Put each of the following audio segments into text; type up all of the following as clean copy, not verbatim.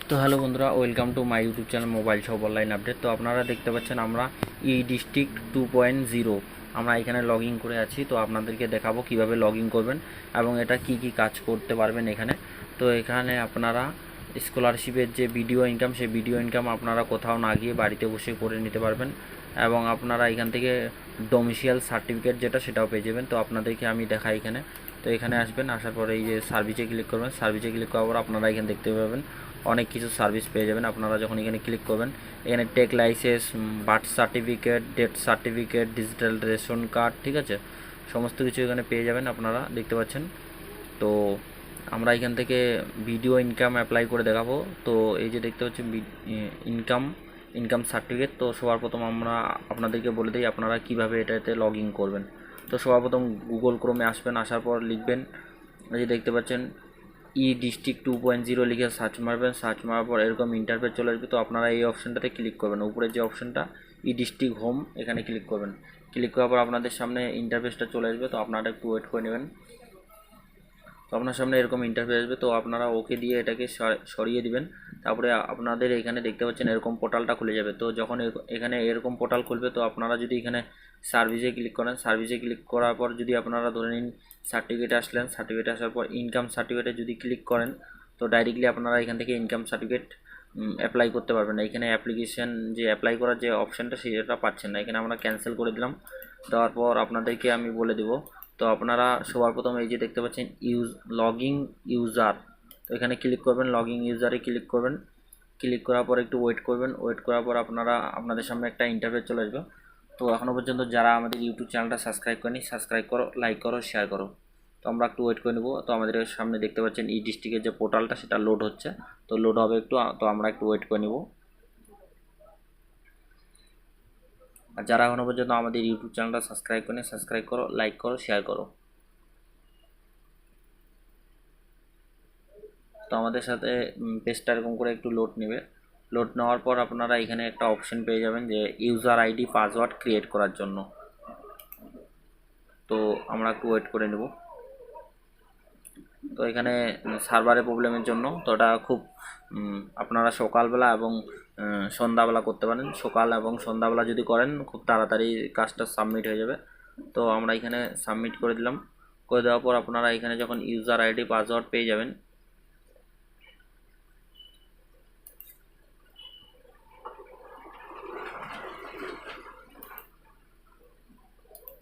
তো হ্যালো বন্ধুরা, welcome to my YouTube channel mobile shop online update. তো আপনারা দেখতে পাচ্ছেন আমরা ডিস্ট্রিক্ট 2.0 আমরা এখানে লগ ইন করে আছি। তো আপনাদেরকে দেখাবো কিভাবে লগ ইন করবেন এবং এটা কি কি কাজ করতে পারবেন এখানে। তো এখানে আপনারা স্কলারশিপের যে ভিডিও ইনকাম, সেই ভিডিও ইনকাম আপনারা কোথাও না গিয়ে বাড়িতে বসে করে নিতে পারবেন এবং আপনারা এখান থেকে ডোমিসিয়াল সার্টিফিকেট যেটা সেটাও পেয়ে যাবেন। তো আপনাদেরকে আমি দেখাই এখানে। তো এখানে আসবেন, আসার পরে এই যে সার্ভিসে ক্লিক করবেন। সার্ভিসে ক্লিক করার পর আপনারা এখানে দেখতে পাবেন অনেক কিছু সার্ভিস পেয়ে যাবেন। আপনারা যখন এখানে ক্লিক করবেন, এখানে টেক license, birth certificate, death certificate, digital ration card, ঠিক আছে, সমস্ত কিছু এখানে পেয়ে যাবেন। আপনারা দেখতে পাচ্ছেন। তো আমরা এখান থেকে ভিডিও ইনকাম অ্যাপ্লাই করে দেখাবো। তো এই যে দেখতে পাচ্ছেন ইনকাম সার্টিফিকেট। তো সবার প্রথম আমরা আপনাদেরকে বলে দিই আপনারা কিভাবে এটাতে লগ ইন করবেন। তো সবার প্রথম গুগল ক্রোমে আসবেন, আসার পর লিখবেন, এই যে দেখতে পাচ্ছেন ডিস্ট্রিক্ট 2.0 লিখে সার্চ মারবেন। সার্চ মারার পর এরকম ইন্টারফেস চলে আসবে। তো আপনারা এই অপশানটাতে ক্লিক করবেন, উপরে যে অপশানটা ডিস্ট্রিক্ট হোম, এখানে ক্লিক করবেন। ক্লিক করার পর আপনাদের সামনে ইন্টারফেসটা চলে আসবে। তো আপনারা একটু ওয়েট করে নেবেন। তো আপনার সামনে এরকম ইন্টারফেস আসবে। তো আপনারা ওকে দিয়ে এটাকে সরিয়ে দিবেন। তারপরে আপনাদের এখানে দেখতে পাচ্ছেন এরকম পোর্টালটা খুলে যাবে। তো যখন এখানে এরকম পোর্টাল খুলবে, তো আপনারা যদি এখানে সার্ভিসে ক্লিক করেন, সার্ভিসে ক্লিক করার পর যদি আপনারা ধরে নিন সার্টিফিকেটে আসলেন, সার্টিফিকেটে আসার পর ইনকাম সার্টিফিকেটে যদি ক্লিক করেন, তো ডাইরেক্টলি আপনারা এখান থেকে ইনকাম সার্টিফিকেট অ্যাপ্লাই করতে পারবেন না। এখানে অ্যাপ্লিকেশন যে অ্যাপ্লাই করার যে অপশানটা সেটা পাচ্ছেন না। এখানে আমরা ক্যান্সেল করে দিলাম। দেওয়ার পর আপনাদেরকে আমি বলে দেবো। তো আপনারা সবার প্রথম এই যে দেখতে পাচ্ছেন লগিং ইউজার, তো এখানে ক্লিক করবেন। লগিং ইউজারে ক্লিক করবেন। ক্লিক করার পর একটু ওয়েট করবেন। ওয়েট করার পর আপনাদের সামনে একটা ইন্টারফেস চলে আসবে। তো এখনও পর্যন্ত যারা আমাদের ইউটিউব চ্যানেলটা সাবস্ক্রাইব করেনি, সাবস্ক্রাইব করো, লাইক করো, শেয়ার করো। তো আমরা একটু ওয়েট করে নেব। তো আমাদের সামনে দেখতে পাচ্ছেন ডিস্ট্রিক্টের যে পোর্টালটা সেটা লোড হচ্ছে। তো লোড হবে একটু, তো আমরা একটু ওয়েট করে নেব। আর যারা এখনও পর্যন্ত আমাদের ইউটিউব চ্যানেলটা সাবস্ক্রাইব করেনি, সাবস্ক্রাইব করো, লাইক করো, শেয়ার করো। তো আমাদের সাথে পেজটা এরকম করে একটু লোড নেবে। লোড নেওয়ার পর আপনারা এখানে একটা অপশন পেয়ে যাবেন যে ইউজার আইডি পাসওয়ার্ড ক্রিয়েট করার জন্য। তো আমরা একটু ওয়েট করে নেব। তো এখানে সার্ভারের প্রবলেমের জন্য, তো এটা খুব আপনারা সকালবেলা এবং সন্ধ্যাবেলা করতে পারেন। সকাল এবং সন্ধ্যাবেলা যদি করেন, খুব তাড়াতাড়ি কাজটা সাবমিট হয়ে যাবে। তো আমরা এখানে সাবমিট করে দিলাম। করে দেওয়ার পর আপনারা এখানে যখন ইউজার আইডি পাসওয়ার্ড পেয়ে যাবেন,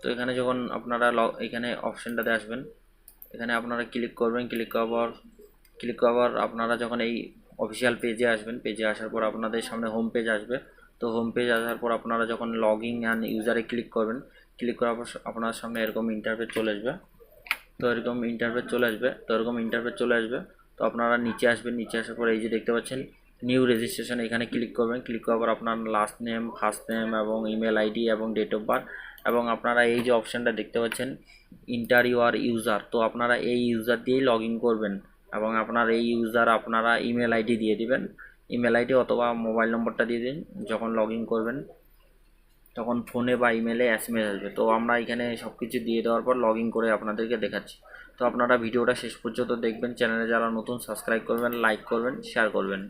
তো এখানে যখন আপনারা এখানে অপশানটাতে আসবেন, এখানে আপনারা ক্লিক করবেন। ক্লিক করার পর আপনারা যখন এই অফিসিয়াল পেজে আসবেন, পেজে আসার পর আপনাদের সামনে হোম পেজ আসবে। তো হোম পেজ আসার পর আপনারা যখন লগইন অ্যান্ড ইউজারে ক্লিক করবেন, ক্লিক করার পর আপনার সামনে এরকম ইন্টারফেস চলে আসবে। তো এরকম ইন্টারফেস চলে আসবে। তো আপনারা নিচে আসবেন। নিচে আসার পর এই যে দেখতে পাচ্ছেন নিউ রেজিস্ট্রেশন, এখানে ক্লিক করবেন। ক্লিক করার পর আপনার লাস্ট নেম, ফার্স্ট নেম এবং ইমেল আইডি এবং ডেট অফ বার্থ, এবং আপনারা এই যে অপশানটা দেখতে পাচ্ছেন ইন্টার ইউর ইউজার, তো আপনারা এই ইউজার দিয়েই লগ ইন করবেন এবং আপনার এই ইউজার আপনারা ইমেল আইডি দিয়ে দিবেন। ইমেল আইডি অথবা মোবাইল নম্বরটা দিয়ে দিন। যখন লগ ইন করবেন তখন ফোনে বা ইমেলে এসএমএস আসবে। তো আমরা এখানে সব কিছু দিয়ে দেওয়ার পর লগ ইন করে আপনাদেরকে দেখাচ্ছি। তো আপনারা ভিডিওটা শেষ পর্যন্ত দেখবেন। চ্যানেলে যারা নতুন সাবস্ক্রাইব করবেন, লাইক করবেন, শেয়ার করবেন।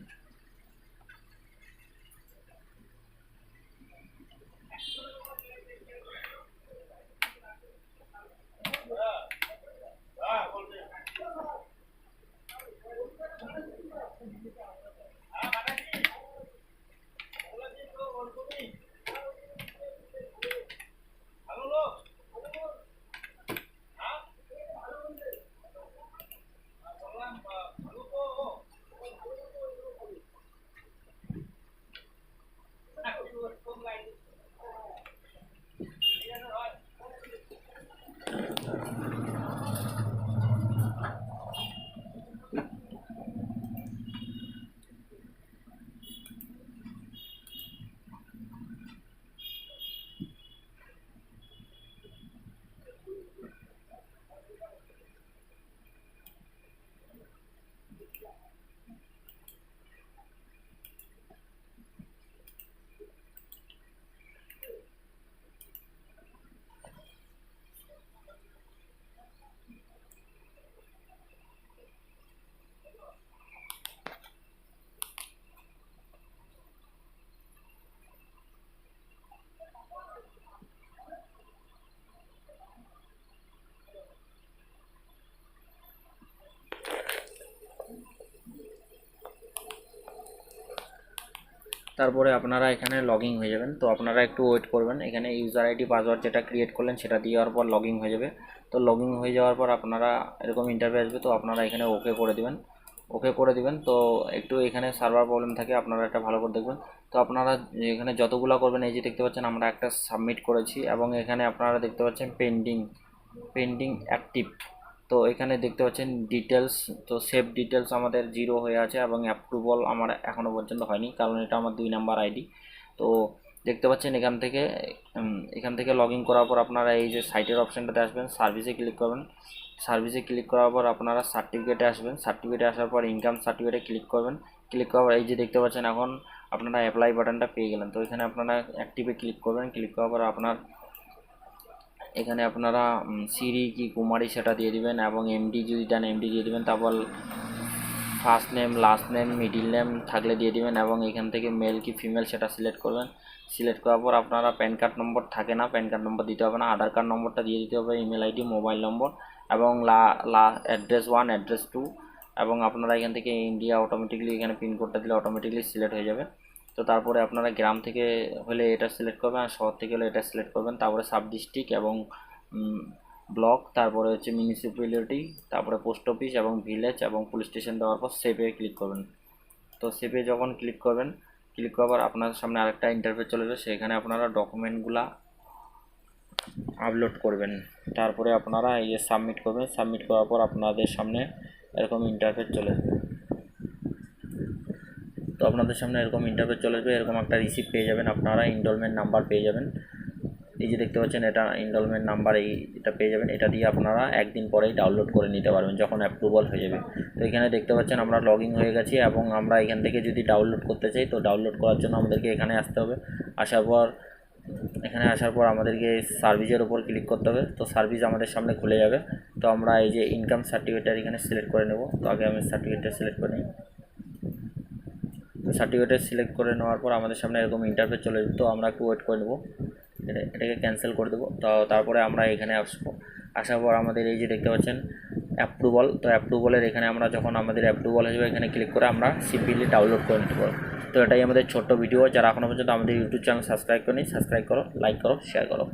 তারপরে আপনারা এখানে লগইন হয়ে যাবেন। তো আপনারা একটু ওয়েট করবেন, এখানে ইউজার আইডি পাসওয়ার্ড যেটা ক্রিয়েট করলেন সেটা দেওয়ার পর লগইন হয়ে যাবে। তো লগইন হয়ে যাওয়ার পর আপনারা এরকম ইন্টারভিউ আসবে, তো আপনারা এখানে ওকে করে দিবেন। তো একটু এখানে সার্ভার প্রবলেম থাকে, আপনারা এটা ভালো করে দেখবেন। তো আপনারা এখানে যতগুলো করবেন, এই যে দেখতে পাচ্ছেন আমরা একটা সাবমিট করেছি এবং এখানে আপনারা দেখতে পাচ্ছেন পেন্ডিং অ্যাক্টিভ। তো এখানে দেখতে পাচ্ছেন ডিটেলস, তো সেভ ডিটেলস আমাদের 0 হয়ে আছে এবং অ্যাপ্রুভাল আমার এখনও পর্যন্ত হয়নি, কারণ এটা আমার 2 নাম্বার আইডি। তো দেখতে পাচ্ছেন এখান থেকে লগ ইন করার পর আপনারা এই যে সাইটের অপশানটাতে আসবেন, সার্ভিসে ক্লিক করবেন। সার্ভিসে ক্লিক করার পর আপনারা সার্টিফিকেটে আসবেন, সার্টিফিকেটে আসার পর ইনকাম সার্টিফিকেটে ক্লিক করবেন। ক্লিক করার পর এই যে দেখতে পাচ্ছেন এখন আপনারা অ্যাপ্লাই বাটনটা পেয়ে গেলেন। তো এখানে আপনারা অ্যাক্টিভে ক্লিক করবেন। ক্লিক করার পর এখানে আপনারা সিরি কি কুমারী সেটা দিয়ে দিবেন এবং এমডি যদি দেন এমডি দিয়ে দিবেন। তারপর first name, last name, middle name থাকলে দিয়ে দিবেন এবং এখান থেকে মেল কি ফিমেল সেটা সিলেক্ট করবেন। সিলেক্ট করার পর আপনারা প্যান কার্ড নম্বর থাকে না, প্যান কার্ড নম্বর দিতে হবে না, আধার কার্ড নম্বরটা দিয়ে দিতে হবে, ইমেল আইডি, মোবাইল নম্বর এবং অ্যাড্রেস 1, অ্যাড্রেস 2 এবং আপনারা এখান থেকে ইন্ডিয়া অটোমেটিকলি এখানে পিনকোডটা দিলে অটোমেটিকলি সিলেক্ট হয়ে যাবে। তো তারপরে আপনারা গ্রাম থেকে হলে এটা সিলেক্ট করবেন আর শহর থেকে হলে এটা সিলেক্ট করবেন। তারপরে সাব ডিস্ট্রিক্ট এবং ব্লক, তারপরে হচ্ছে মিউনিসিপ্যালিটি, তারপরে পোস্ট অফিস এবং ভিলেজ এবং পুলিশ স্টেশন দেওয়ার পর সেভে ক্লিক করবেন। তো সেভে যখন ক্লিক করবেন, ক্লিক করার পর আপনার সামনে আরেকটা ইন্টারফেস চলে যাবে, সেখানে আপনারা ডকুমেন্টগুলা আপলোড করবেন। তারপরে আপনারা এই যে সাবমিট করবেন। সাবমিট করার পর আপনাদের সামনে এরকম ইন্টারফেস চলে আসবে। তো আপনাদের সামনে এরকম ইন্টারফেস চলে আসবে, এরকম একটা রিসিপ্ট পেয়ে যাবেন, আপনারা ইনরোলমেন্ট নাম্বার পেয়ে যাবেন। এই যে দেখতে পাচ্ছেন এটা ইনরোলমেন্ট নাম্বার, এটা পেয়ে যাবেন। এটা দিয়ে আপনারা একদিন পরেই ডাউনলোড করে নিতে পারবেন যখন অ্যাপ্রুভাল হয়ে যাবে। তো এখানে দেখতে পাচ্ছেন আমরা লগ ইন হয়ে গেছি এবং আমরা এখান থেকে যদি ডাউনলোড করতে চাই, তো ডাউনলোড করার জন্য আমাদেরকে এখানে আসতে হবে। এখানে আসার পর আমাদেরকে সার্ভিসের উপর ক্লিক করতে হবে। তো সার্ভিস আমাদের সামনে খুলে যাবে। তো আমরা এই যে ইনকাম সার্টিফিকেট এখানে সিলেক্ট করে নেব। তো আগে আমি সার্টিফিকেটটা সিলেক্ট করে নিই। তো সার্টিফিকেট সিলেক্ট করে নেওয়ার পর আমাদের সামনে এরকম ইন্টারফেস চলে যাবে। তো আমরা একটু ওয়েট করে নেব, এটাকে ক্যান্সেল করে দেবো। তো তারপরে আমরা এখানে আসবো। আসার পর আমাদের এই যে দেখতে পাচ্ছেন অ্যাপ্রুভাল, তো অ্যাপ্রুভালের এখানে আমরা যখন আমাদের অ্যাপ্রুভাল হয়ে যাবে, এখানে ক্লিক করে আমরা সিম্পলি ডাউনলোড করে নিতে পারবো। তো এটাই আমাদের ছোট্ট ভিডিও। যারা এখনও পর্যন্ত আমাদের ইউটিউব চ্যানেল সাবস্ক্রাইব করেনি, সাবস্ক্রাইব করো, লাইক করো, শেয়ার করো।